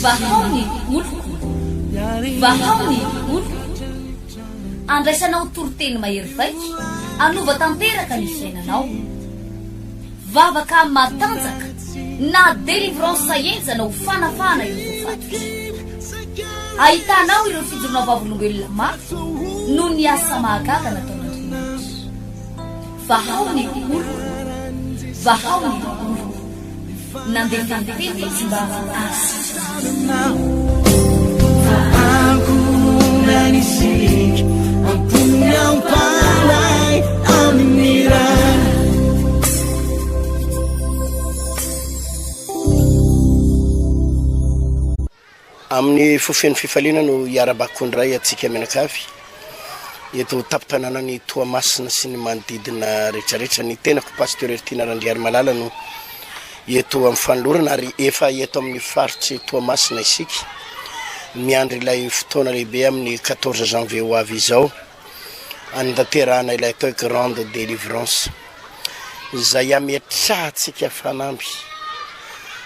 vahaony oloko vahaony oloko andraisanao toroteny mahery vaiko anova tanteraka ny fiainanao vavaka matanjaka na délivrance enjana ho fanafana ireo fatotra ahitanao ireo fijorona vavolombelona mafy no ny asa mahagaga nataon'Andriamanitra vahaony oloko vahaony oloko nandeha tantety izy mba Nanisik ampunyang palay aminiran amin'ny fofeny fifaliana no iarabakondray atsika menakavy eto tapitanana ny Toamasina sy ny manodidina rehetrarehetra ny tenako pasteur Ertina Randriary Malala no eto amin'ny fanolorana ary efa eto amin'ny faritry Toamasina isika miandry ilay fotoana lehibe amin'ny 14 janvier ho avy izao andaterana ilay atao grande délivrance izay ametrahantsika fanamby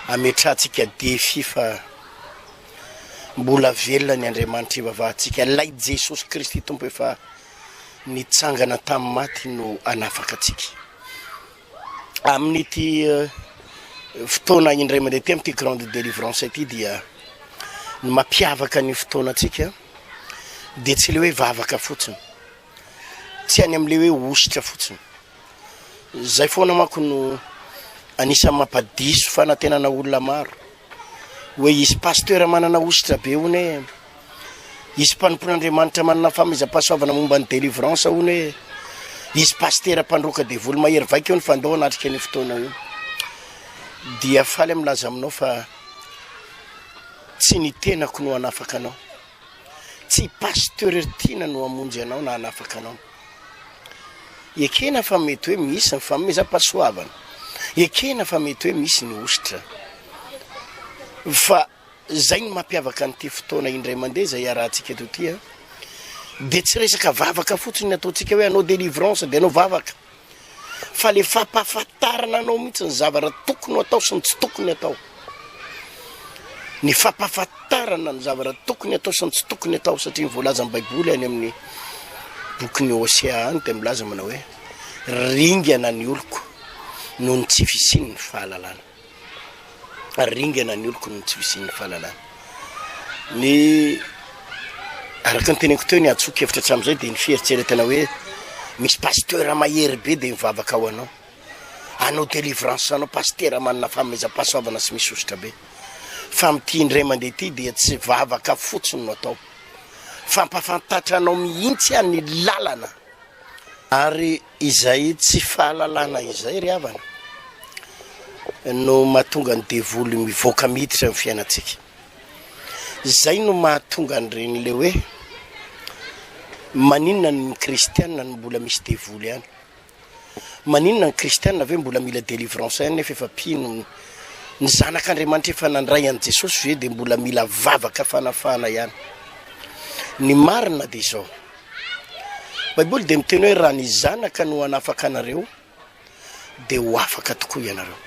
ametrahantsika défi fa mbola velona ny Andriamanitra ivavahantsika lay Jesosy Kristy tompo efa nitsangana tamin'ny maty no anafaka antsika amin'ity fotoana indray mandeha ty amin'ity grande délivrance ity dia ny mampiavaka ny fotoana antsika dia tsy le hoe vavaka fotsiny tsy any amin'le hoe ositra fotsiny zay foana manko no anisan'ny mampadiso fanantenana olona maro hoe izy pasteur manana ositra be hony izy mpanompon'Andriamanitra manana famezam-pahasoavana momba ny délivrance hony izy pasteur mpandroka devoly mahery vaika eo ny fandoa anatrika ny fotoana io dia faly amlaza aminao fa tsy ny tenako no anafaka anao tsy pasteur Ertina no amonjy anao na anafaka anao ekena fa mety hoe misy ny famezam-pahasoavana ekena fa mety hoe misy ny ositra fa zay ny mampiavaka an'ity fotoana indray mandeha zay arahantsika eto ty dia tsy resaka vavaka fotsiny ataontsika hoe anao délivrance dia anao vavaka fa le fampahafantarana anao mihitsy ny zavatra tokony atao sy ny tsy tokony atao ny fampahafantarana ny zavatra tokony atao sy ny tsy tokony atao satria voalaza amin'ny baiboly any amin'ny boky ny Hosea any dia milaza manao hoe ringana ny oloko no ny tsy fisiany ny fahalalana ringana ny oloko no ny tsy fisiany ny fahalalana ny araka ny teneniko teo ny atsoka hevitra hatramin'izay dia ny fieritseretana hoe misy pasteur mahery be dia mivavaka ao anao délivrance anao pasteur manana famezam-pahasoavana sy misy ositra be fa amin'ity indray mandeha ity dia tsy vavaka fotsiny no atao fampafantatra anao mihitsy any lalana ary izay tsy fahalalana izay ry havana no mahatonga ny devoly mivoaka miditra ny fiainantsika zay no mahatonga an'ireny le hoe maninona ny kristianina no mbola misy devoly ihany maninona ny kristianina ve mbola mila délivrance ihany nefa efa pino ny zanak'Andriamanitra efa nandray an' Jesosy ve dia mbola mila vavaka fanafana ihany ny marina dia izao baiboly dia miteny hoe raha ny zanaka no anafaka anareo dia ho afaka tokoa ianareo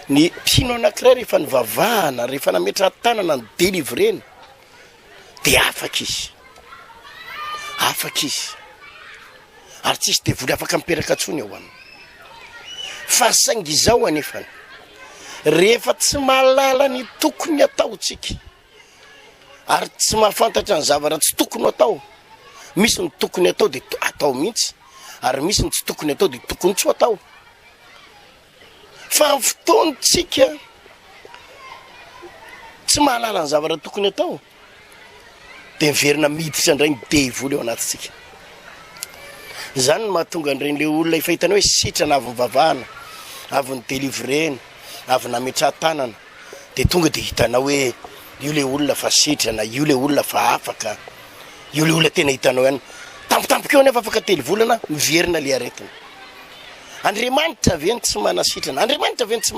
ny mpino anankiray rehefa nivavahana rehefa nametra tanana ny délivreny dia afaka izy ary tsisy devoly afaka miperaka ntsony ao aminy fa saingy izao anefany rehefa tsy mahalala ny tokony ataotsika ary tsy mahafantatra ny zavatra tsy tokony atao misy ny tokony atao dia atao mihitsy ary misy ny tsy tokony atao dia tokony tsy atao fa amin'ny fotoantsika tsy mahalala ny zavatra tokony atao dia miverina miditra indray ny devoly eo anatintsika zany no mahatonga an'ireny le olona efa hitana hoe sitrana avy mivavahana avy ny délivreny avy nametra tanana dia tonga dia hitanao hoe io le olona fa sitrana io le olona fa afaka io le olona tena hitanao ihany tampotampoka eo anefa afaka telo-volana miverina le aretina Andriamanitra veny tsy manasitrana Andriamanitra veny tsy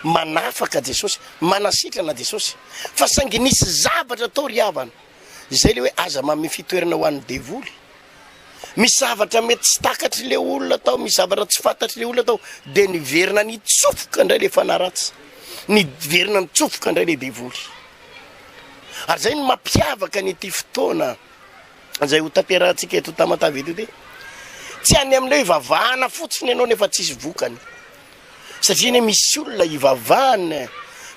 manafaka Jesosy manasitrana Jesosy fa saingy nisy zavatra atao ry havana izay le hoe aza mame fitoerana ho an'ny devoly misy zavatra mety tsy takatry le olona tao, misy zavatra tsy fantatry le olona tao, de niverina nitsofoka indray le fanaratsy, niverina nitsofoka indray le devoly. Ary zay no mampiavaka nyty fotoana zay ho tampiarahantsika eto Tamatave eto, tsy any amin'ilay ivavahana fotsiny ianao nefa tsisy vokany, satria ne misy olona ivavahana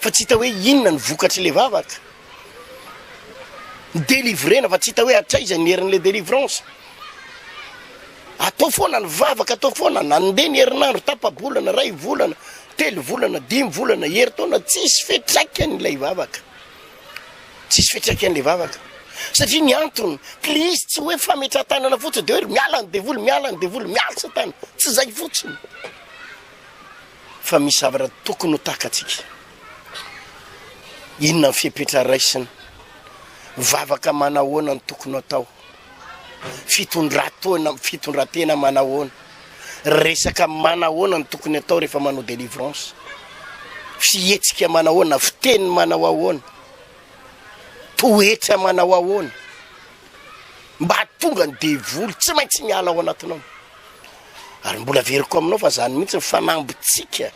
fa tsy hita hoe inona ny vokatry le vavaka, delivrena fa tsy hita hoe atraiza ny herin'le délivrance. Atao foana ny vavaka, atao foana nandeha ny herinandro, tapa-bolana, ray volana, telo volana, 5 volana, herintaona, tsisy fetraikany vavaka, tsisy fetraikany vavaka. Satria ny antony Kristy tsy hoe fametratanana fotsiny de hoe miala ny devoly, miala ny devoly, miala Satana, tsy zay fotsiny, fa misy zavatra tokony ho takatsika. Inona ny fipetra raisiny, vavaka manahoana ny tokony atao, fitondratena manahoana, resaka manahoana ny tokony atao rehefa manao délivrance, fietsika manahoana, fiteny manao ahoana, toetra manao ahoana, mba tonga ny devoly tsy maintsy miala ao anatinao. Ary mbola veriko aminao fa zany mihitsy ny fanambotsika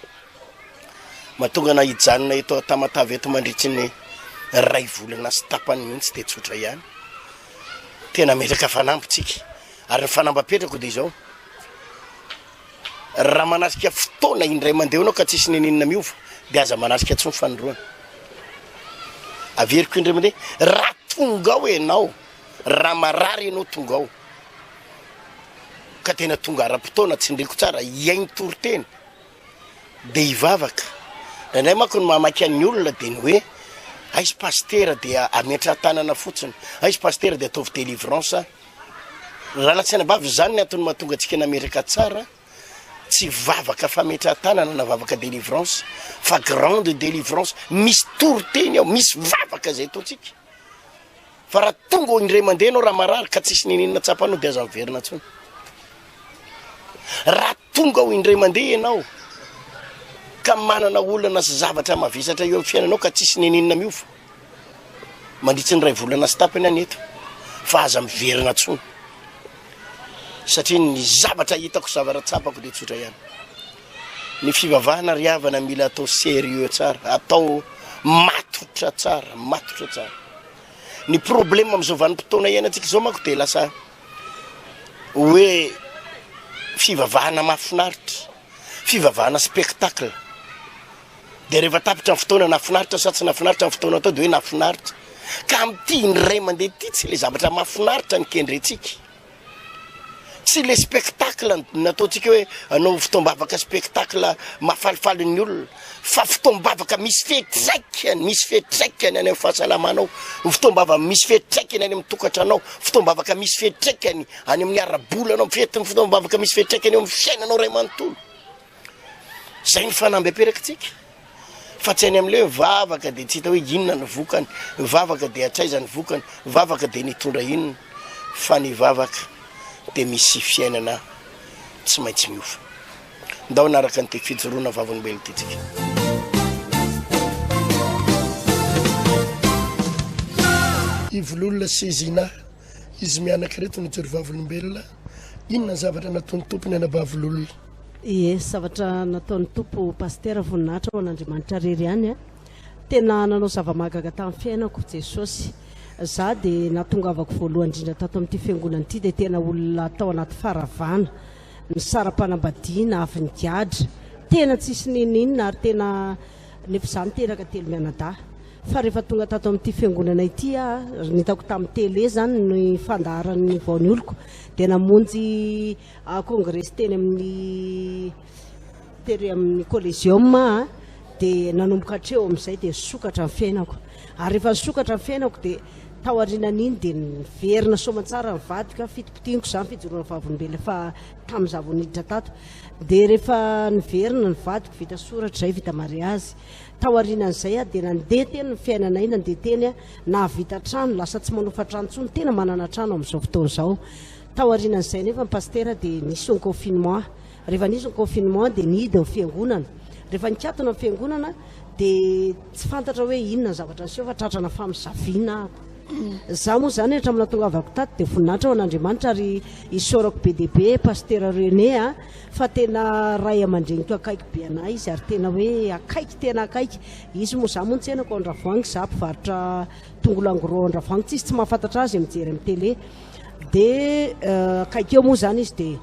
mahatonga na hijanona eto Tamatave eto mandritry ny 2 volana sy tapany mihitsy de tsotra ihany, tena metraka fanambotsika. Ary ny fanambapetrako de zao, raha manasika fotoana indray mandeha anao ka tsisy neninona miova de aza manasika tsy mifanoroana. Averiko indray mandeha, raha tonga ao ianao, raha marary ianao tonga ao ka tena tonga ara-potoana, tsy ndreko tsara iainy toroteny de hivavaka. Nandray manko ny mamaky an'ny olona de ny hoe aizy pastera de ametra tanana fotsiny, aizy pastera de ataovy délivrance. Raha latsaina bavy zany ny antony mahatonga antsika nametraka tsara, tsy vavaka fametra tanana na vavaka délivrance fa grande délivrance, misy toroteny ao, misy vavaka zay ataontsika. Fa raha tonga ho indray mandeha anao raha marary ka tsisy neninona tsapanao de aza miverina tsony. Raha tonga ho indray mandeha ianao ka manana olana sy zavatra mavesatra eo amin'ny fiainanao ka tsisy neninona miova, mandritsy ny 2 volana sy tapany any eto, fa aza miverina tsony. Satria ny zavatra hitako, zavatra tsapako de tsotra ihany. Ny fivavahana riavana mila atao sérieux tsara, atao matotra tsara, matotra tsara. Ny problème am'izao vanim-potoana iainantsika zao manko de lasa hoe fivavahana mahafinaritra, fivavahana spectacle. De rehefa tapitra ny fotoana nafinaritra sa tsy nafinaritra ny fotoana atao de hoe nafinaritra. Ka am'ty indray mandeha ty tsy le zavatra mahafinaritra ny kendrentsika, tsy le spectacle nataontsika hoe anao fotoam-bavaka spectacle mahafalifaly ny olona, fa fotoam-bavaka misy fetraikany, misy fetraikany any amin'ny fahasalamanao, fotoam-bavaka misy fetraikany any amin'ny tokantranao, fotoam-bavaka misy fetraikany any amin'ny arabolanao, fotoam-bavaka misy fetraikany eo amin'ny fiainanao ray manontolo. Zay ny fanambeperakitsika, fa tsy any amin'le vavaka de tsy hita hoe inona ny vokany, vavaka de atraiza ny vokany, vavaka de nitondra inona, fa ny vavaka de misy fiainana tsy maintsy miova. Ndao naraka ny te fijoroana vavolombelona tytsika. Ivololona sezina izy mianaka reto nijery vavolombelona, inona ny zavatra nataony tompony ana vavololona? Ie, zavatra nataon'ny tompo pastera voninahitra ao an'Andriamanitra rery any a, tena nanao zava-mahagaga tamin'ny fiainako Jesosy. Za de natongavako voalohany indrindra tato amin'ity fiangonana ity de tena olona tao anaty faravana, ny saram-panambadiana avy ny diadra, tena tsisy neninona ary tena nefa zany teraka telo mianadahy. Fa rehefa tonga tato amin'ity fiangonana ity a, nitako tamin'ny tele zany ny fandaharan'ny vaony oloko, de namonjy congrès teny amin'ny collégium a, de nanomboka hatreo amin'izay de sokatra ny fiainako. Ary rehefa sokatra ny fiainako de taorianan'iny de niverina soamantsara ny vadika, fitopitianiko zany fijoroana vavolombelona fa tamin'ny zavoniditra tato. De rehefa niverina ny vadiko, vita soratra zay, vita mariazy, taorianan'izay a de nandeha teny ny fiainanay, nandeha teny a nahavita trano, lasa tsy manofa trano tsony, tena manana trano amin'izao fotoana izao. Taorianan'izay nefa ny pastera de nisy ny confinement, rehefa nisy ny confinement de nidy ny fiangonana. Rehefa nikatona ny fiangonana de tsy fantatra hoe inona ny zavatra niseho fa tratrana famisaviana za moa zany hatramina tonga avako tady dia voninahitra ao an'Andriamanitra ary isaorako be deaibe pastera René a fa tena ray aman-dreniko akaiky be anahy izy ary tena hoe akaiky tena akaiky izy moa za moa nitsenako ao Andravoahangy za mpivarotra tongolo angorô ao Andravoahangy tsisy tsy mahafantatra azy mijery amin'ny télé dia akaiky eo moa zany izy dia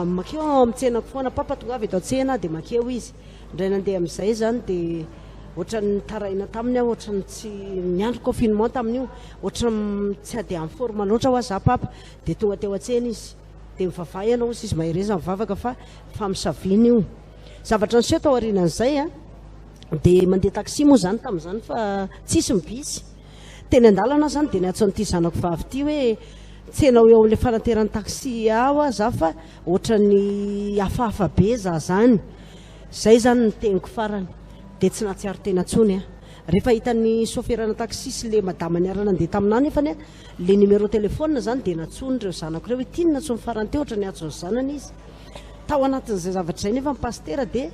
makeo amitsenako foana papa tonga avy eto an-tsena dia makeo izy indray nandeha amin'izay zany dia ohatrany taraina taminy aho ohatrany tsy niandro confinement tamin'io ohatrany tsy ady amin'ny forme loatra ho za papa dia tonga teo an-tsena izy dia mivavaha ianao izy izy mahereza mivavaka fa misaviny io zavatra niseho tao aorianan'izay a dia mandeha taxi moa zany tamin'izany fa tsisy mibisy teny an-dalana zany dia niatson'ity zanako vavy ity hoe tsenao eo amin'ilay fanateran'ny taxi aho a za fa ohatrany hafahafa be za zany zay zany niteniko farany dia tsy nahatsiaro tena ntsony a rehefa hitan'ny soferana taxi sy le madama niarana andeha taminah nefany a le numéro téléphone zany dia natsony reo zanako ireo hoe tinona tsony farany teo ohatra ny atsony zanany izy tao anatin'izay zavatra zay nefa mipastera dia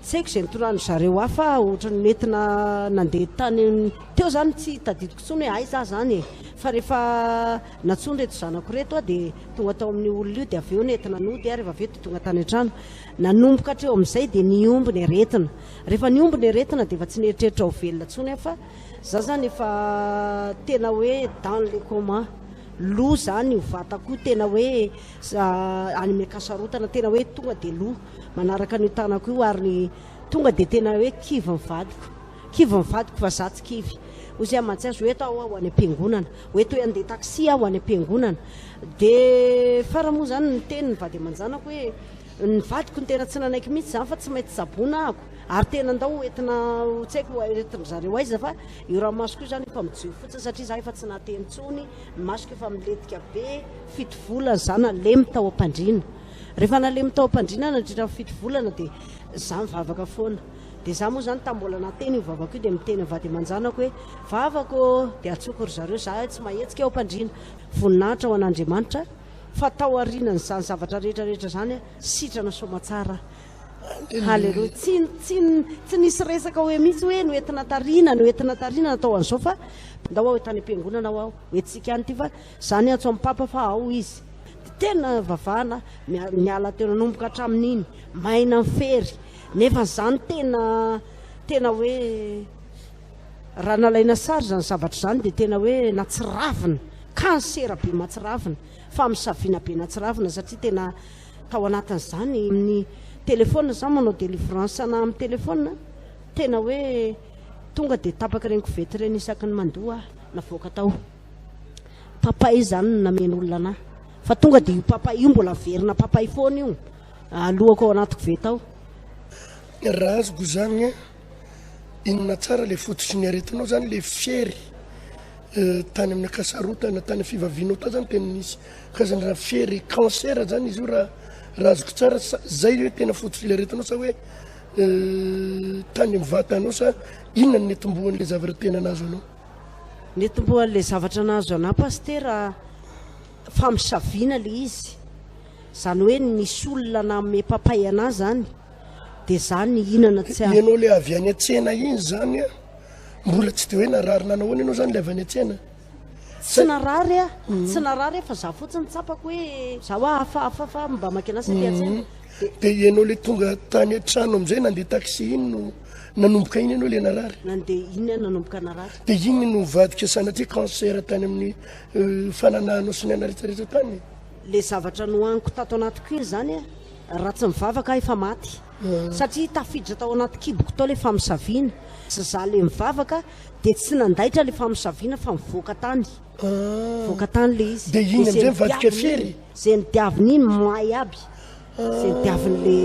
tsy haiko izay nitorano zareo hafa ohatrany nentina nandeha tany teo zany tsy tadidiko ntsony hoe ay za zany e fa rehefa natsony reto zanako reto a dia tonga tao amin'ny olona io dia avy eo nentina nody a rehefa avy eo dia tonga tany an-trano nanomboka hatreo amin'izay dia niomby ny aretina rehefa niomby ny aretina dia efa tsy nieritreritra ho velona ntsony a fa za zany efa tena hoe dans le coma loha zany vatako tena hoe any kasarotana tena hoe tonga dia loha manaraka ny tanako io ary tonga dia tena hoe kivy mivadiko fa za tsy kivy ozy amantsy azy hoe tao aho any am-piangonana hoeto hoe andeha taxi aho any am-piangonana dia faramoa zany ny teny ny vady aman-janako hoe nivadiko ny tena tsy nanaiky mihitsy zany fa tsy maintsy sabona ako ary tena andao entina tsy haiko entin zareo aiza fa io raha masoko io zany efa mijo fotsiny satria za efa tsy nahateny ntsony masoko efa miletika be fito volana za nalemy tao am-pandriana rehefa nalemy tao am-pandriana nandritra fito volana dia za mivavaka foana dia za moa zany tambola nateny io vavako io dia miteny vady aman-janako hoe vavako dia atsokory zareo za tsy mahetsika ao am-pandriana voninahitra ao an'Andriamanitra fa tao arinany zany zavatra rehetrarehetra zany a sitrana somatsara halleloia tsy nisy resaka hoe mihitsy hoe noentina tarina natao an'izao fa ndao aho tany am-piangonana ao aho hoentsika any ty fa zany atso amin'ny papa fa ao izy tena vavahana miala teo nanomboka hatramin'iny maina mifery nefa zany tena hoe raha nalaina sary zany zavatra zany dia tena hoe natsiravina kansera be matsiravina fa misaviana be natsiravina satria tena tao anatin'izany amin'ny telefona zany manao délivrance na amin'ny telefona tena hoe tonga dia tapaka reny kovety reny isaky ny mandoa navoaka tao papay zany nameny olona anahy fa tonga dia io papay io mbola verina papay foana io alohako ao anaty kovety ao raha azoko zany inona tsara le fototsy ny aretinao zany le fiery tany amin'ny akasarotana tany fivavianao tao zany tena nisy kazany raha fiery cancer zany izy io raha azoko tsara zay hoe tena fototsy le aretinao sa hoe tany mivatanao sa inona ny netombohan'le zavatra tena nazo anao netombohan'le zavatra nazo anah pastera famisaviana le izy zany hoe nisy olona name papay anah zany dia zany inana tsy ianao le avy any an-tsena iny zany a mbola tsy dia hoe narary nanao hoana ianao zany le avy any an-tsena tsy narary fa za fotsiny tsapako hoe za hoe hafahafa mba makinasa ty an-tsena dia ianao le tonga tany an-trano amin'izay nandeha taxi iny no nanomboka iny ianao le narary nandeha iny a nanomboka narary dia iny no vadika sanatria cancer tany amin'ny fananahanao sy ny anarehetrarehetra tany le zavatra nohaniko tato anatiko iny zany a raha tsy mivavaka efa maty satria tafiditra tao anaty kiboko tao le famisaviana sy za le mivavaka dia tsy nandaitra le famisaviana fa mivoaka tany le izy dia iny amin'izay mivadika fiery zay nidiaviny iny may aby zay nidiavin'le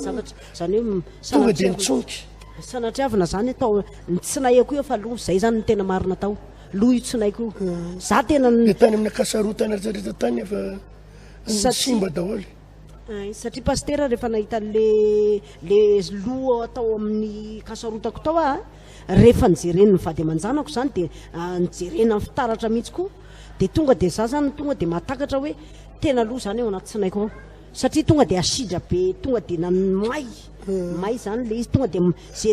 zavatra zany hoe tonga dia nitsoniky sanatriavina zany atao tsy nahiko io fa loha zay zany ny tena marina tao loha io tsy naiko za tena dia tany amin'ny akasarotana rehetrarehetra tany efa simba daholo satria pastera rehefa nahita le loha atao amin'ny kasarotako tao a rehefa nijereny mivady aman-janako zany dia nijerena ny fitaratra mihitsy koa dia tonga dia za zany tonga dia mahatakatra hoe tena loha zany ao anaty tsy naiko ao satria tonga de asidra be tonga de may zany le izy tonga de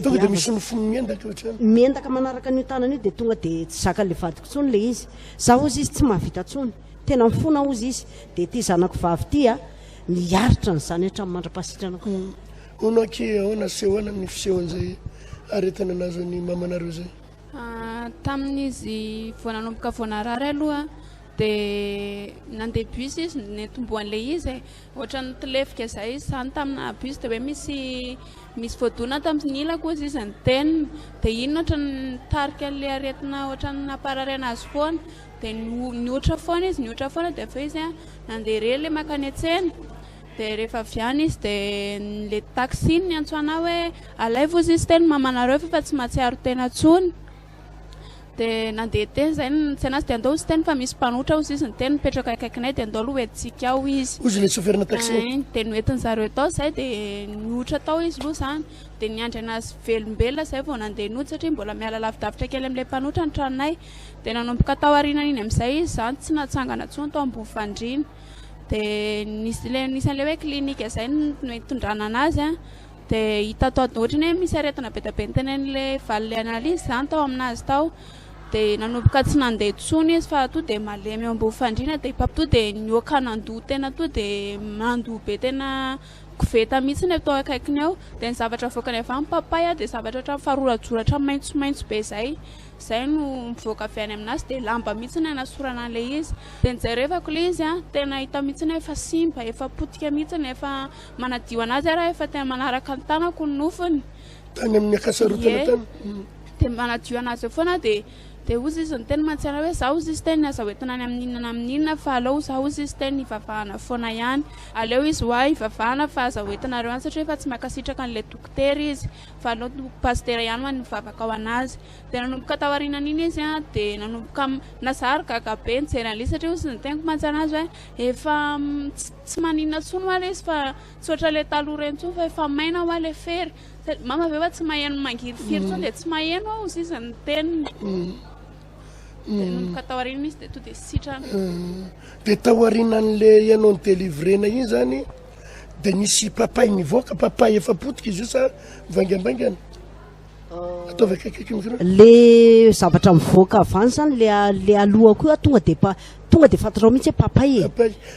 tonga de misy nofony miendaka ohatrany miendaka manaraka an'io tanana io de tonga de tsy zaka le vadiko tsony le izy zaho ozy izy tsy mahavita tsony tena mifona ozy izy de ty zanako vavy ty a miaritra ny zany hatramin'ny mandra-pasitranako onaky ahoana sehoana ny fisehoan'izay aretina anazy ny mamanareo zay tamin'izy voananomboka voanarary aloha de nandeha bus izy netomboan'le izy ohatrany tilefika zay izy zany tamina bus de hoe misy voadona tamin'ny ilako izy izy ny teniny de ino ohatrany tarika an'le aretina ohatrany napararena azy foana de niotra foana izy niotra foana de fa izy a nandeha re le makany an-tsena de rehefa aviany izy de le taxi ny antsoana hoe alaivo izy izy teny mamanareo fa tsy mahatsiaro tena tsony de nandeha teny zay tsy anazy de andao izy teny fa misy mpanotra ozy izy ny teny mipetraka akaikinay de andao aloha hoentsika ao izy ozy le soferina taxi de noentiny zareo tao zay de niotra tao izy aloha zany de niandry anazy velombelona zay vao nandeha nody satria mbola miala lavidavitra kely amin'ilay mpanotra ny tranonay de nanomboka tao arinana iny amin'izay izy zany tsy natsangana tsony tao ambony fandriana de nisan'le hoe klinika zay notondrana anazy a de hita tao ohatrany hoe misy aretina be da be ny tenen'le valile analizy zany tao aminazy tao de nanomboka tsy nandeha tsony izy fa to de malemy eo ambony fandriana de papito de nioka nandoha tena to de mandoha be tena koveta mihitsy atao akaikiny ao de ny zavatra voakany avy amin'ny papay a de zavatra ohatran'ny farorajoratra maitsomaitso be zay no mivoaka avy any aminazy de lamba mihitsy ny anasorana an'le izy de nizay rehefako le izy a tena hita mihitsy ny efa simba efa potika mihitsy ny efa manadio anazy raha efa tena manaraka ny tanako ny nofony tany amin'ny akasarotana tany de manadio anazy eo foana de ozy izy ny teny mantsiana hoe za ozy izy teny aza hoentina any amin'inona fa aleo za ozy izy teny ivavahana foana ihany aleo izy hoa ivavahana fa aza hoentinareo any satria efa tsy makasitraka an'le dokotera izy fa aleo pastera ihany ma nivavaka ao anazy de nanomboka tao arinan'iny izy a de nanomboka nazary gaga be nijery an'le satria ozy ny teniko mantsiana azy hoe efa tsy maninona tsony hoa le izy fa tsy ohatra le taloha reny tsony fa efa maina hoa le fery mama ve fa tsy maheno mangiry firy tsony de tsy maheno ao ozy izy ny teniny de nanomboka tao arinana izy de to de sitrana de tao arinan'le ianao ny délivrena iny zany de nisy papay mivoaka papay efa potika izy io sa mivangambaingana ataovy akaikaiky micro le zavatra mivoaka avany zany le aloha koa tonga de fatarao mihitsy hoe papay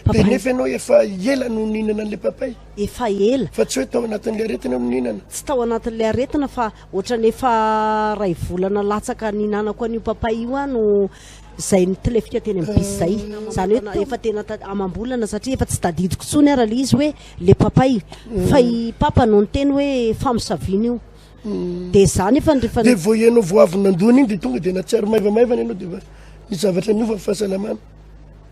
papay de nefa ianao efa ela no ninana an'le papay efa ela fa tsy hoe tao anatin'le aretina no ninana tsy tao anatin'le aretina fa ohatrany efa ray volana latsaka ninanako an'io papay io a no zay nitilefika teny amin'ny bisy zay zany hoe efa tena amam-bolana satria efa tsy tadidiko tsony ara le izy hoe le papay fa i papa no ny teny hoe famosavina io de zany efa de vo ianao vo avy nandoana iny de tonga de natsiaro maivamaivana ianao de ny zavatra niova fahasalamana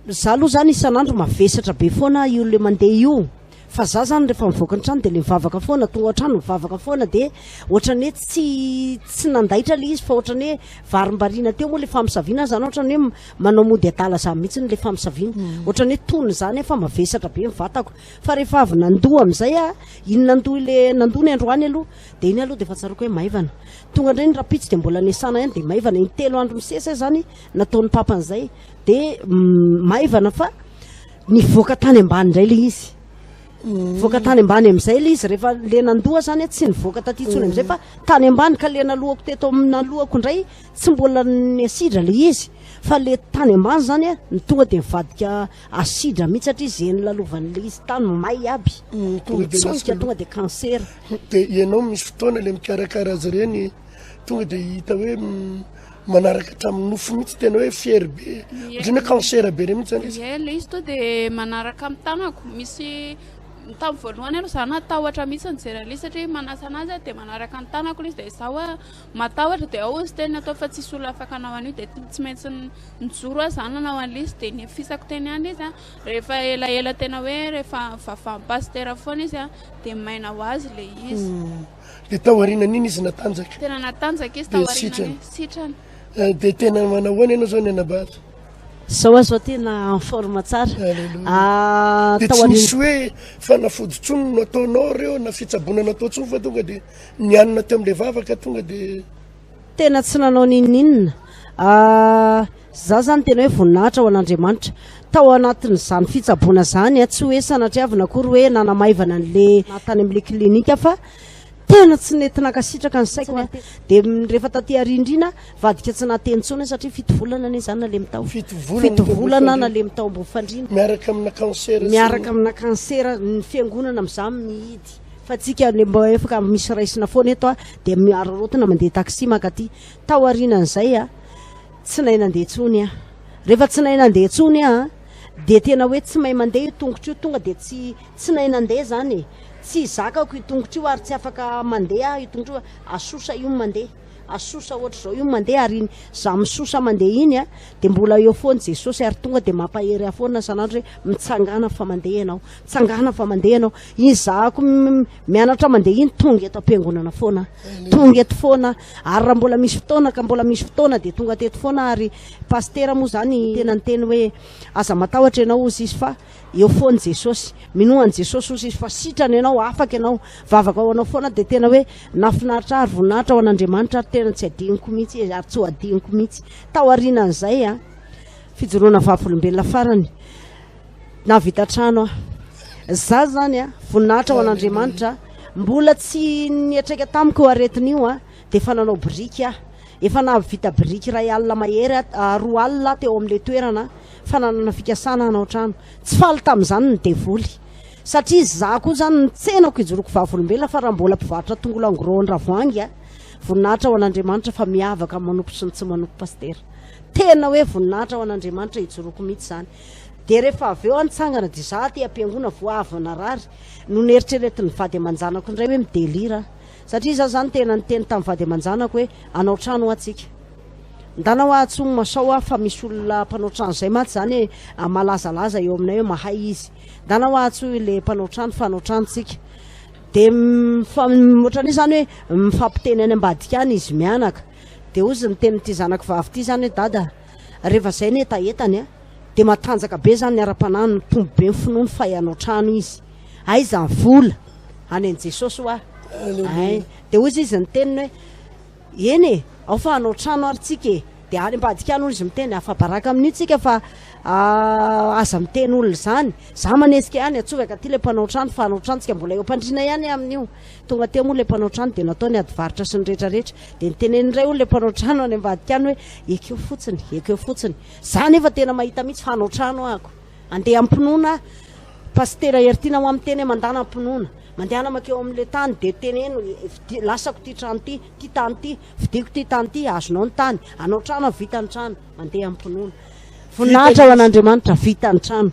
za aloha zany isan'andro mavesatra be foana io le mandeha io fa za zany rehefa mivoaka ny trano de le mivavaka foana tonga otrano mivavaka foana de ohatrany hoe tsy nandaitra le izy fa ohatrany hoe varimbarina teo moa le famosavina zany ohatrany hoe manao mody adala za mihitsy le famosavina ohatrany hoe tony zany efa mavesatra be mivatako fa rehefa avy nandoa am'izay a iny nandoa ny androany aloha de iny aloha de fa tsaroko hoe maivana tonga ndray ny rapitsy de mbola nesana ihany de maivana iny 3 andro misesa zany nataon'ny papan'izay de maivana fa nivoaka tany ambany indray le izy voaka tany ambany am'izay le izy rehefa le nandoa zany tsy nivoaka taty tsony am'izay fa tany ambany ka le nalohako teto nalohako indray tsy mbola ny asidra le izy fa le tany ambany zany a ny tonga de mivadika asidra mihitsy satria zeny lalovan'le izy tany may aby tsosika tonga de cancer de ianao misy fotoana le mikarakara azy reny tonga de hita hoe manaraka hatramin'ny nofo mihitsy tena hoe fier be ohatrany hoe cancer be re mihitsy zany izy le izy to de manaraka amin'ny tanako misy tamin'ny voalohany aloha za natahotra mihitsy nijery an'le izy satria manasa anazy de manaraka ny tanako le izy de za hoe matahotra de ao izy teny atao fa tsisy olona afaka anao an'io de tsy maintsy nijoro a za nanao an'le izy de nefisako teny any izy a rehefa elaela tena hoe rehefa vavampastera foana izy a de maina ho azy le izy de tao arinan'iny izy natanjaka tena natanjaka izy tao arinany sitrany de tena manahoana ianao zao ny anabazy zao azo tena forme tsara de tsy misy hoe fanafody tsony no ataonao reo na fitsaboana natao tsony fa tonga de nianina teo am'le vavaka tonga de tena tsy nanao nininina za zany tena hoe voninahitra ho an'Andriamanitra tao anatin'izany fitsaboana zany tsy hoe sanatriavina kory hoe nanamaivana an'le natany amin'le klinika fa tena tsy netinakasitraka ny saiko dia rehefa taty arindrina vadika tsy natentsona satria fito volana ane zany nale mitao fito volana nale mitao mbo fandrina miaraka amina kansera ny fiangonana amin'izany mihidy fa tsika mba efaka misy raisina foana eto a dia miararotana mandeha taxi makaty tao arinan'izay a tsy nay nandeha tsony a rehefa tsy nay nandeha tsony a dia tena hoe tsy mahay mandeha io tongotra io tonga dia tsy nay nandeha zany e tsy zakako io tongotra io ary tsy afaka mandeha io tongotra io asosa io mandeha asosa ohatra zao io mandeha ary za misosa mandeha iny a dia mbola eo foany jesosy ary tonga dia mampahery afoana sanandro hoe mitsangana fa mandeha ianao mitsangana fa mandeha ianao iny zako mianatra mandeha iny tonga eto am-piangonana foana tonga eto foana ary raha mbola misy fotoana ka mbola misy fotoana dia tonga teto foana ary pastera moa zany tena ny teny hoe aza matahotra ianao ozy izy fa eo foany jesosy minohany jesosy ozy izy fa sitrany ianao afaka ianao vavaka ao anao foana dia tena hoe nafinaritra ary voninahitra ao an'Andriamanitra ary tena tsy adiniko mihitsy ary tsy ho adiniko mihitsy tao arinan'izay a fijoroana vavolombelona farany navita trano a za zany a voninahitra ao an'Andriamanitra mbola tsy nietraika tamiko aretin'io a dia efa nanao biriky a efa navita biriky ray alina mahery roa alina teo amin'le toerana fa nanana fikasana hanao trano tsy faly tamin'izany ny devoly satria za koa zany nitsenako hijoroko vavolombelona fa raha mbola mpivarotra tongolo angros ndravoangy a voninahitra ao an'Andriamanitra fa miavaka manompo sy ny tsy manompo pastera tena hoe voninahitra ao an'Andriamanitra hijoroko mihitsy zany dia rehefa avy eo antsangana dia za ty am-piangona voavana rary no neritreretin'ny vady aman-janako indray hoe midelira satria za zany tena nyteny tamin'ny vady aman-janako hoe anao trano atsika ndanao atsony masao a fa misy olona mpanao trano zay maty zany hoe malazalaza eo aminay hoe mahay izy ndanao atso le mpanao trano fa anao tranontsika dia ohatran'io zany hoe mifampiteny any ambadika any izy mianaka dia ozy nitenyity zanako vavy ty zany hoe dada rehefa zay ny etaetany a dia matanjaka be zany ny ara-panany tombo be ny finoany fa ianao trano izy aiza ny vola any an' jesosy hoa ay dia ozy izy niteniny hoe eny e ao fa anao trano ary tsika e dia any ambadika any olo izy miteny afabaraka amin'io tsika fa aza miteny olona zany za manesika any atsovaka ty le mpanao trano fa anao trano tsika mbola eo mpandrina ihany amin'io tonga teo moa le mpanao trano dia natao ny adivarotra sy ny rehetrarehetra dia nitenen'iray olo le mpanao trano any ambadika any hoe ekeo fotsiny za nefa tena mahita mihitsy fa anao trano ako andeha ampinoana pastera heritiana ho amin'ny teny mandana ampinoana mandehana makeo amin'le tany dia teneno lasako ty trano ty tany ty vidiko ty tany ty azonao ny tany anao trano vita ny trano mandeha ampinoana voninahitra ao an'Andriamanitra vita ny trano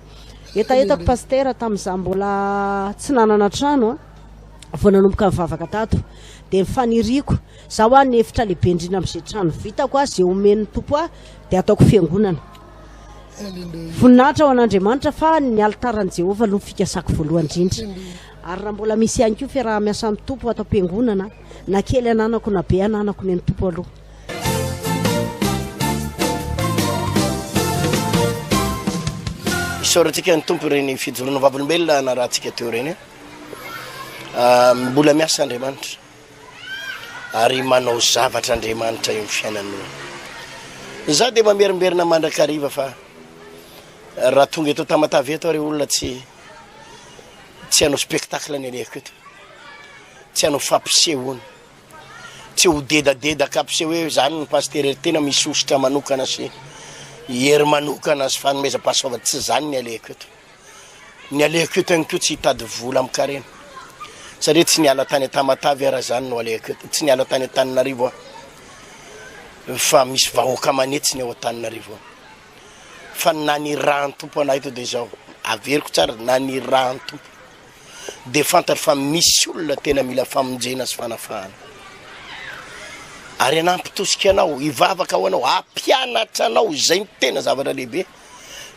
etaetako pastera tamin'iza mbola tsy nanana trano a vao nanomboka mivavaka tato dia nifaniriako zaho a ny efitra lehibe indrina amin'izay trano vitako a zay omen'ny tompo a dia ataoko fiangonana voninahitra ao an'Andriamanitra fa ny altaran'i Jehova aloha fikasako voalohany indrindra ary raha mbola misy ihany koa fiaraha-miasan'ny tompo atao am-piangonana na kely ananako na be ananako ny tompo aloha isaorantsika ny tompo reny fijoroana vavolombelona na raha tsika teo reny mbola miasa Andriamanitra ary manao zavatra Andriamanitra eo amin'ny fiainan'olo za dia mamerimberina mandrakariva fa raha tonga eto tamatavy eto ary olona tsy hanao spectacle ny alehako eto tsy hanao fampisehoana tsy ho dedadedaka ampiseho hoe zany ny pastera tena misosotra manokana sy hery manokana sy fanomeza-pahasoavana tsy zany ny alehako eto ny alehako eto ihany koa tsy hitady vola amin'ny karena satria tsy niala tany tamatavy araha zany no alehako eto tsy niala tany Antananarivo fa misy vahoaka manetsiny ao Antananarivo fa nany rahan'ny tompo anay eto dia zao averiko tsara nany rahan'ny tompo dia fantatra fa misy olona tena mila famonjena sy fanafahana ary anampitosika anao hivavaka ao anao ampianatra anao zay ny tena zavatra lehibe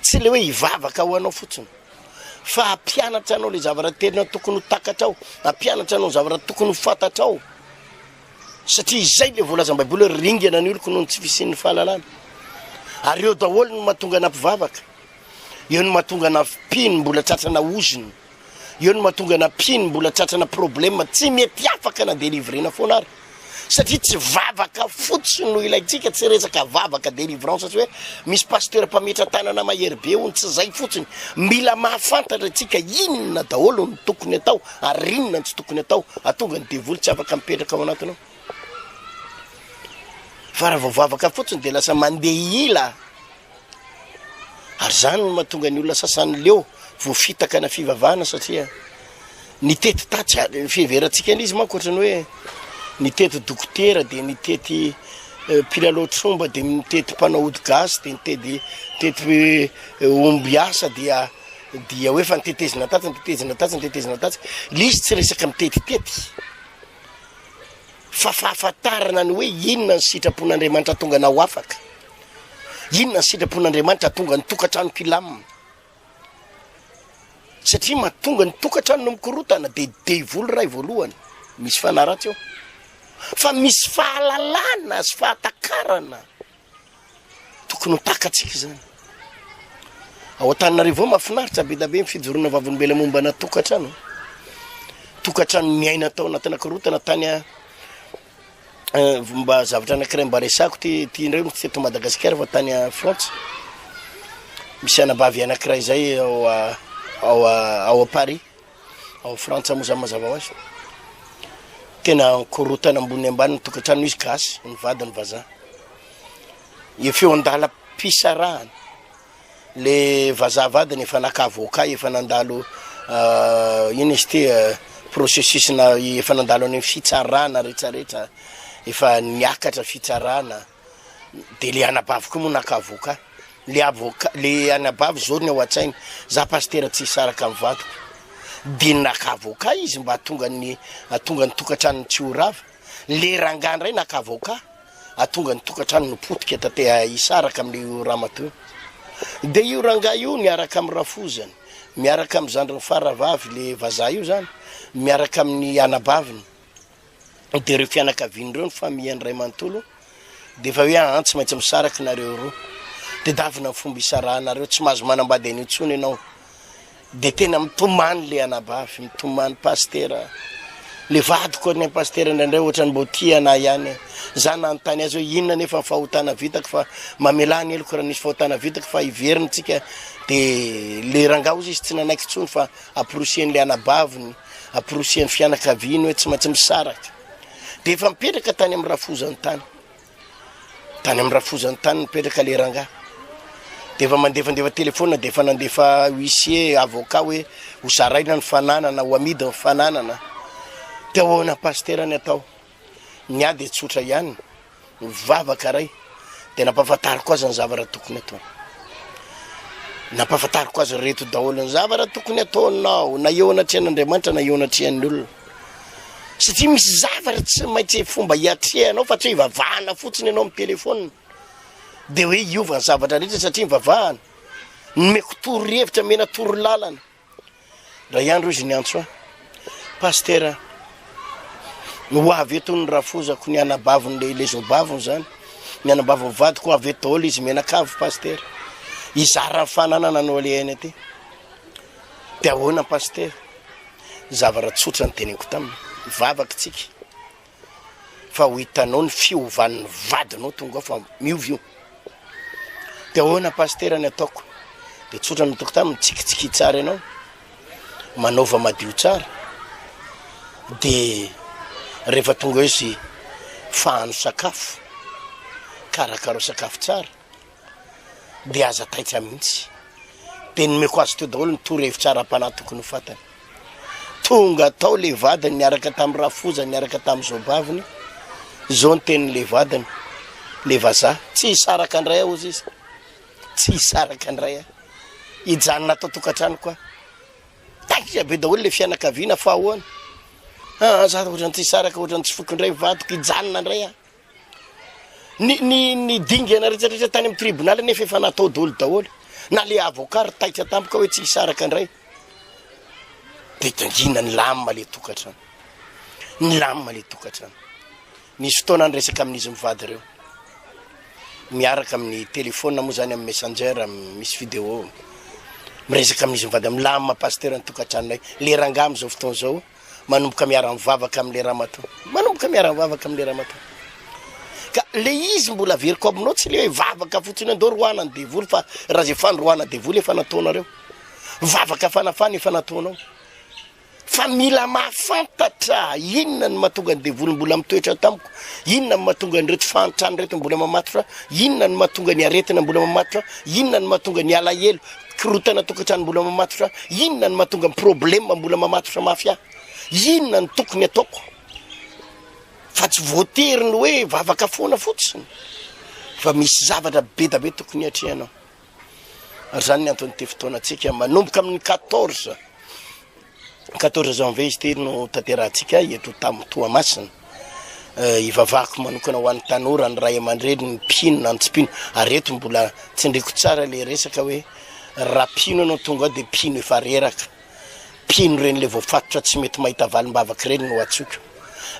tsy le hoe hivavaka ao anao fotsiny fa ampianatra anao le zavatra tena tokony ho takatra ao ampianatra anao zavatra tokony ho fantatra ao satria izay le voalazam-baiboly hoe ringana ny oloko noho ny tsy fisian'ny fahalalana ary eo daholo no mahatonga nampivavaka eo no mahatonga nampino mbola tratrana oziny eo no mahatonga nampino mbola tratrana problema tsy mety afaka na délivrena foana ary satria tsy vavaka fotsiny no ilayntsika tsy resaka vavaka délivrance tsy hoe misy pasteur mpametra tanana mahery be ony tsy zay fotsiny mila mahafantatra atsika inona daholo ny tokony atao ary inona ny tsy tokony atao atonga ny devoly tsy afaka mipetraka ao anatinao fa raha vavavaka fotsiny de lasa mandeha ila ary zany no mahatonga ny olona sasany leo voafitaka na fivavahana satria nitety tatsy fiheverantsika an'izy manko ohatrany hoe nitety dokotera de nitety mpilalao-tromba de nitety mpanao ody gasy de nitety omby asa dia hoe fa nitetezina tatsy le izy tsy resaka mitetitety fa fahafantarana ny hoe inona ny sitrapon'Andriamanitra tonga nao afaka inona ny sitrapon'Andriamanitra tonga ny tokantranoko ilamina satria mahatonga ny tokantrano no mikorotana de devoly ray voalohany misy fanaratsy eo fa misy fahalalana sy fahatakarana tokony ho takatsika zany ao Antananarivo mahafinaritra be da be mifijorona vavolombela momba na tokantrano miaina tao anatina korotana tany mba zavatra anankiray mba resako ty indray no teto Madagasikara fa tany France misy anabavy anankiray zay ao Paris ao Frantsa mo zany mazava hoazy tena korotana ambony ambany tokantrano izy gasy ny vadiny vazaha efeo andala pisarahana le vazaha vadiny efa naka avocat efa nandalo ino izy ty processus na efa nandalo any fitsarana rehetrarehetra efa niakatra fitsarana de le anabavy koa mo naka avocat le anabavy zao ny ao an-tsainy za pasteur tsy hisaraka amin'ny vadiko de naka avocat izy mba atonga ny tokantrano tsy horava le rangandray naka avocat atonga ny tokantrano no potika tatea hisaraka am'le ramatoa de io ranga io miaraka amin'ny rafozany miaraka amin'ny zandriny faravavy le vazaha io zany miaraka amin'ny anabaviny de reo fianakaviany reo ny famille ray manontolo de fa hoe tsy maintsy misaraky nareo roa de davina ny fomba isaranareo tsy mahazo manambady an'io tsony ianao de tena mitomany le anabavy mitomany pasteur le vadiko ny pasteur indraindray ohatrany mbo tiana ihany za nanontany azy hoe inona nefa ny fahotana vitako fa mamelany eloko raha nisy fahotana vitako fa iveriny tsika de le rangaho izy tsy nanaiky tsony fa aprosian'le anabaviny aprosian'ny fianakaviany hoe tsy maintsy misaraka de efa mipetraka tany amin'ny rafozany tany mipetraka le rangaho de efa mandefandefa telefona de efa nandefa huissier avocat hoe hosaraina ny fananana ho amidy ny fananana de ahoana pasteur ny atao niady tsotra ihany mivavaka ray de nampahafantariko azy ny zavatra tokony atao nampahafantariko azy reto daholo ny zavatra tokony ataonao na eo anatrehan'Andriamanitra na eo anatrehan'ny olona satria misy zavatra tsy maintsy fomba hiatrehanao fa tsy hoe ivavahana fotsiny ianao amin'ny telefona de hoe iova ny zavatra rehetra satria mivavahana nomeko toro-hevitra mena toro-lalana raha ihany ro izy ny antso pasteur no avy eto ny rafozako ny anabaviny le zobaviny zany ny anabaviny vadiko avy eto daholo izy menakavo pasteur izara fananana anao le ainy aty de ahoana pasteur zavatra tsotra ny teneniko taminy vavaka tsika fa ho hitanao ny fiovan'ny vadinao tonga fa miovy io de ahoana pasteur ny ataoko de tsotra ny toko taminy tsikitsiky tsara ianao manaova madio tsara de rehefa tonga izy fahano sakafo karakaro sakafo tsara de aza taitra mihitsy de nomeko azy teo daholo ny toro-hevitra ara-panahy tokony ho fatany tonga atao le vadiny niaraka tamin'ny rafozany niaraka tamin'ny zobaviny zao ny tenin'le vadiny le vazaha tsy hisaraka andray ao izy tsy hisaraka andray a hijanona atao tokantrano koa taitra be daholo le fianakaviana fa ahoana za ohatrany tsy hisaraka ohatrany tsy fokindray vadiko hijanona andray a ny dingana rehetrarehetra tany amin'ny tribunal nefa efa natao daholo na le avocat ry taitra tampoka hoe tsy hisaraka andray de dangina ny lamima le tokantrano nisy fotoana ny resaka amin'izy mivady reo miaraka amin'ny telefona moa zany amin'ny messenger misy vidéo miresaka amin'izy mivady amin'ny lamima pasteur ny tokantranonay le rangah am'izao fotoana zao manomboka miara mivavaka am'le raha matao manomboka miara mivavaka am'le raha matao ka le izy mbola veriko aminao tsy le hoe vavaka fotsiny andao roana ny devoly fa raha zay fandroana devoly efa nataonareo vavaka fanafana efa nataonao fa mila mahafantatra inona ny mahatonga ny devoly mbola mitoetra tamiko inona ny mahatonga ny reto fantrany reto mbola mamatotra inona ny mahatonga ny aretina mbola mamatotra inona ny mahatonga ny alahelo kirotana tokantrano mbola mamatotra inona ny mahatonga ny problema mbola mamatotra mafia inona ny tokony ataoko fa tsy voatery ny hoe vavaka foana fotsiny fa misy zavatra be da be tokony atrehanao ary zany ny antony te fotoanatsika manomboka amin'ny 14 janvier izy tery no tanterahantsika eto tamin'ny Toamasina ivavako manokana ho an'ny tanora ny ray aman-dreny ny mpino na ny tsy mpino areto mbola tsindriko tsara le resaka hoe raha mpino anao tonga de mpino efa reraka mpino reny le voafatotra tsy mety mahita valim-bavaka reny no atsoka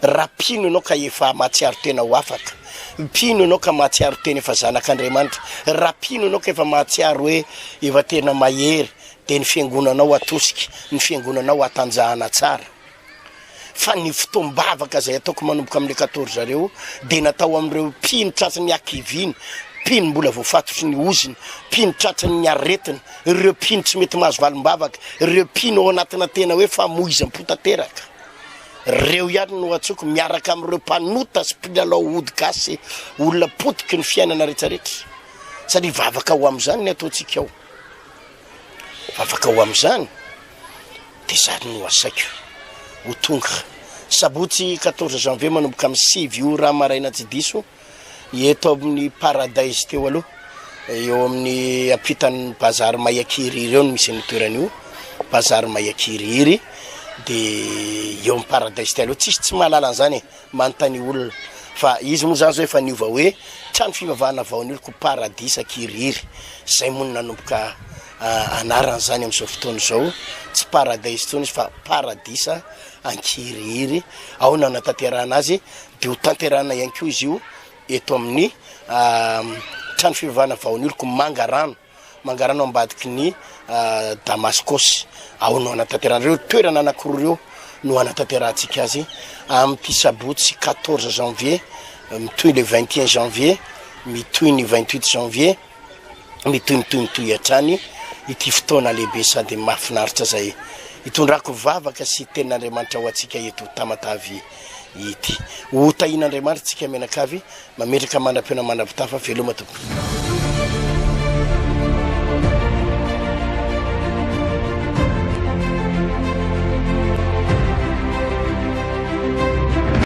raha mpino anao ka efa mahatsiaro tena ho afaka mpino anao ka mahatsiaro tena efa zanak'Andriamanitra raha mpino anao ka efa mahatsiaro hoe efa tena mahery de ny fiangonanao atosika ny fiangonanao atanjahana tsara fa ny fotoam-bavaka zay ataoko manomboka am'le 14 zareo de natao am'ireo mpino tratrany akiviny mpino mbola voafatotry ny oziny mpino tratrany ny aretina ireo mpino tsy mety mahazo valim-bavaka ireo mpino ao anatina tena hoe famoizam-potateraka reo ihany no atsoko miaraka am'ireo mpanota sy mpilalao ody gasy olona potiky ny fiainana rehetrarehetra satria vavaka ho am'izany ny ataontsika ao vavaka ho am'izany de zany no asaiko ho tonga sabotsy 14 janvier manomboka amin'ny 6 io raha maraina tsy diso eto amin'ny Paradise teo aloha eo amin'ny apitan'ny bazary Mayakiriry eo no misy ny toeran'io bazary Mayakiriry de eo amin'ny Paradise teo aloha tsy mahalala an'izany manontany olona fa izy moa zany zao efa niova hoe trano fivavahana vaon'olo ko Paradisa Kiriry zay moa nanomboka anaran'izany amin'izao fotoana zao tsy Paradise tsony izy fa Paradisa Ankiriry ao na natanterahana azy de ho tanterahana ihany koa izy io eto amin'ny trano fivavahana vaon'olo ko Mangarano ambadiky ny Damascos ao no anatanterahana reo toerana anankiroa reo no anatanterantsika azy amin'ny sabotsy 14 janvier mitoy le 21 janvier mitoy ny 28 janvier mitoy hatrany ity fotoana lehibe sady mahafinaritra zay itondrako vavaka sy tenin'Andriamanitra ho atsika eto Tamatavy ity ho tahin'Andriamanitra tsika menakavy mametraka mandrapiona mandrapitafa veloma tompoko